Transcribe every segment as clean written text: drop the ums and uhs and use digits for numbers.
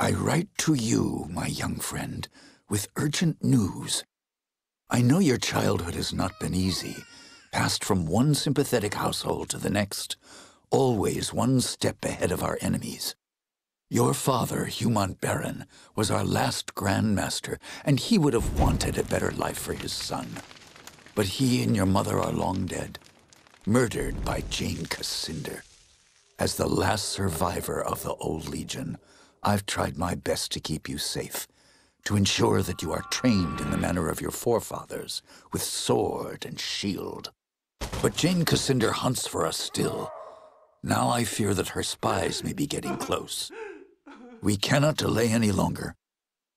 I write to you, my young friend, with urgent news. I know your childhood has not been easy, passed from one sympathetic household to the next, always one step ahead of our enemies. Your father, Humont Baron, was our last Grand Master, and he would have wanted a better life for his son. But he and your mother are long dead, murdered by Jane Cassinder. As the last survivor of the old Legion, I've tried my best to keep you safe, to ensure that you are trained in the manner of your forefathers, with sword and shield. But Jane Cassinder hunts for us still. Now I fear that her spies may be getting close. We cannot delay any longer.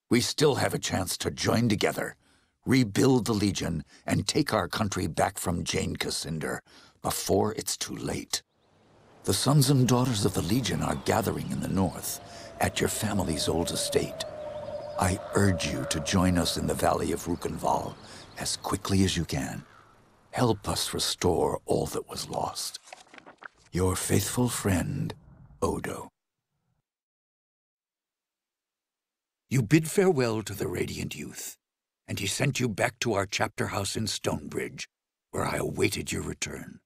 We still have a chance to join together, rebuild the Legion, and take our country back from Jane Cassinder before it's too late. The sons and daughters of the Legion are gathering in the north, at your family's old estate. I urge you to join us in the valley of Rukenval as quickly as you can. Help us restore all that was lost. Your faithful friend, Odo. You bid farewell to the radiant youth, and he sent you back to our chapter house in Stonebridge, where I awaited your return.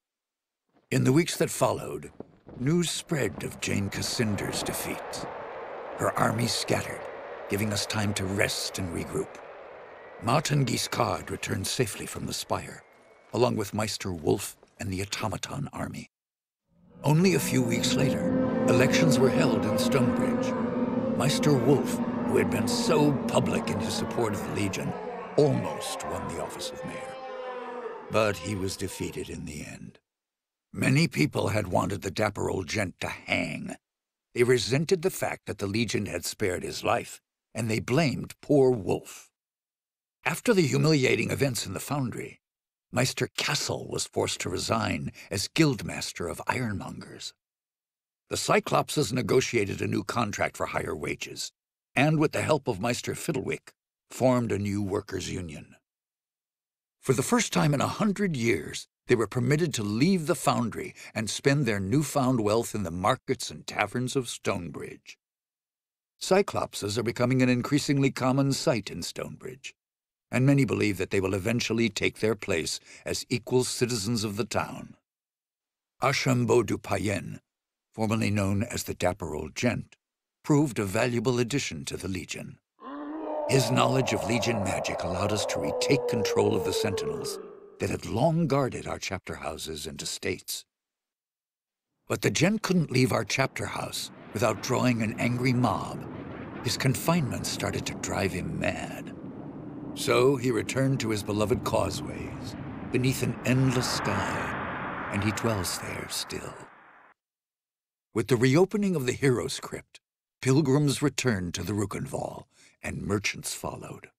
In the weeks that followed, news spread of Jane Cassinder's defeat. Her army scattered, giving us time to rest and regroup. Martin Guiscard returned safely from the Spire, along with Meister Wolf and the Automaton army. Only a few weeks later, elections were held in Stonebridge. Meister Wolf, who had been so public in his support of the Legion, almost won the office of mayor. But he was defeated in the end. Many people had wanted the dapper old gent to hang. They resented the fact that the Legion had spared his life, and they blamed poor Wolf. After the humiliating events in the Foundry, Meister Cassel was forced to resign as Guildmaster of Ironmongers. The Cyclopses negotiated a new contract for higher wages, and with the help of Meister Fiddlewick, formed a new workers' union. For the first time in 100 years, they were permitted to leave the Foundry and spend their newfound wealth in the markets and taverns of Stonebridge. Cyclopses are becoming an increasingly common sight in Stonebridge, and many believe that they will eventually take their place as equal citizens of the town. Archambault du Payen, formerly known as the Dapper Old Gent, proved a valuable addition to the Legion. His knowledge of Legion magic allowed us to retake control of the Sentinels that had long guarded our chapter houses and estates. But the gent couldn't leave our chapter house without drawing an angry mob. His confinement started to drive him mad. So he returned to his beloved causeways, beneath an endless sky, and he dwells there still. With the reopening of the Heroes' Crypt, pilgrims returned to the Rukenval, and merchants followed.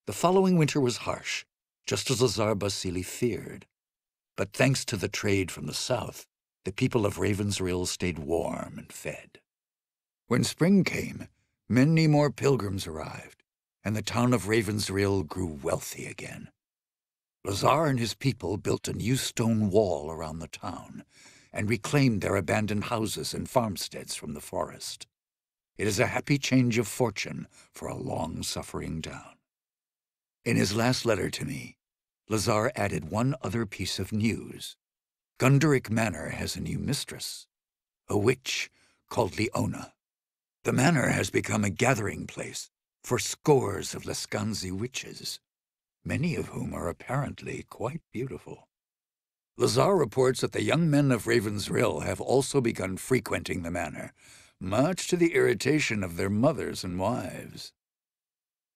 The following winter was harsh, just as Lazar Basili feared. But thanks to the trade from the south, the people of Ravensrill stayed warm and fed. When spring came, many more pilgrims arrived, and the town of Ravensrill grew wealthy again. Lazar and his people built a new stone wall around the town, and reclaimed their abandoned houses and farmsteads from the forest. It is a happy change of fortune for a long-suffering town. In his last letter to me, Lazar added one other piece of news. Gunderic Manor has a new mistress, a witch called Leona. The manor has become a gathering place for scores of Lescanzi witches, many of whom are apparently quite beautiful. Lazar reports that the young men of Ravensrill have also begun frequenting the manor, much to the irritation of their mothers and wives.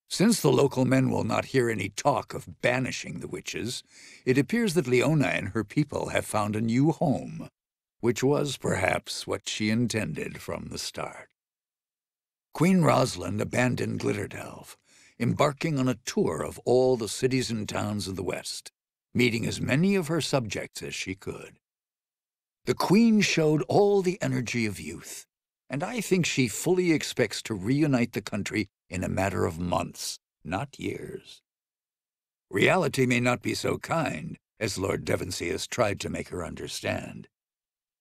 Since the local men will not hear any talk of banishing the witches, it appears that Leona and her people have found a new home, which was perhaps what she intended from the start. Queen Rosalind abandoned Glitterdelve, embarking on a tour of all the cities and towns of the West, meeting as many of her subjects as she could. The Queen showed all the energy of youth, and I think she fully expects to reunite the country in a matter of months, not years. Reality may not be so kind as Lord Devonsey has tried to make her understand.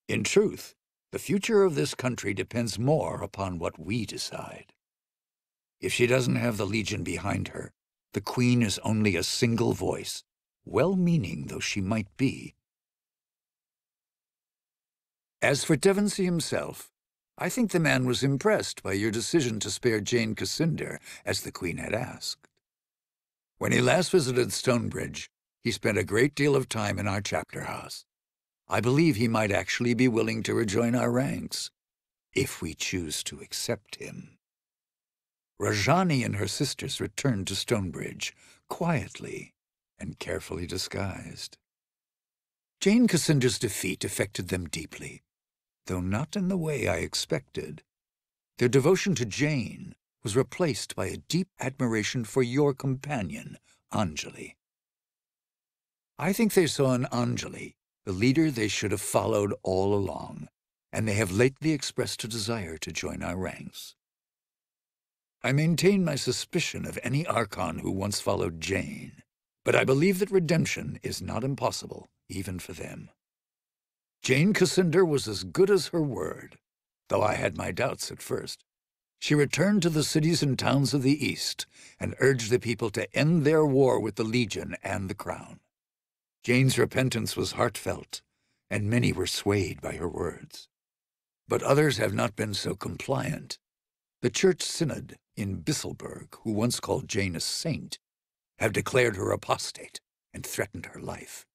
In truth, the future of this country depends more upon what we decide. If she doesn't have the Legion behind her, the Queen is only a single voice, well-meaning though she might be. As for Devonsey himself, I think the man was impressed by your decision to spare Jane Cassinder, as the Queen had asked. When he last visited Stonebridge, he spent a great deal of time in our chapter house. I believe he might actually be willing to rejoin our ranks, if we choose to accept him. Rajani and her sisters returned to Stonebridge, quietly and carefully disguised. Jane Cassinder's defeat affected them deeply, though not in the way I expected. Their devotion to Jane was replaced by a deep admiration for your companion, Anjali. I think they saw in Anjali the leader they should have followed all along, and they have lately expressed a desire to join our ranks. I maintain my suspicion of any Archon who once followed Jane, but I believe that redemption is not impossible, even for them. Jane Cassinder was as good as her word, though I had my doubts at first. She returned to the cities and towns of the East and urged the people to end their war with the Legion and the Crown. Jane's repentance was heartfelt, and many were swayed by her words. But others have not been so compliant. The Church Synod in Bisselberg, who once called Jane a saint, have declared her apostate and threatened her life.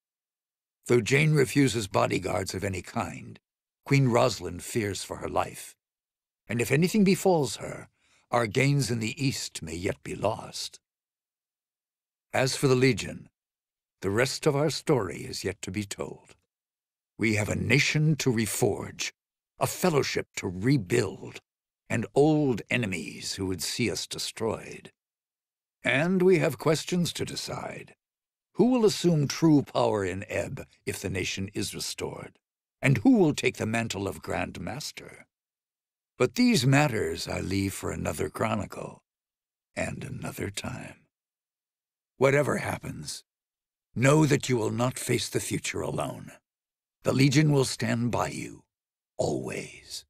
Though Jane refuses bodyguards of any kind, Queen Rosalind fears for her life. And if anything befalls her, our gains in the East may yet be lost. As for the Legion, the rest of our story is yet to be told. We have a nation to reforge, a fellowship to rebuild, and old enemies who would see us destroyed. And we have questions to decide. Who will assume true power in Ebb if the nation is restored? And who will take the mantle of Grand Master? But these matters I leave for another chronicle, and another time. Whatever happens, know that you will not face the future alone. The Legion will stand by you, always.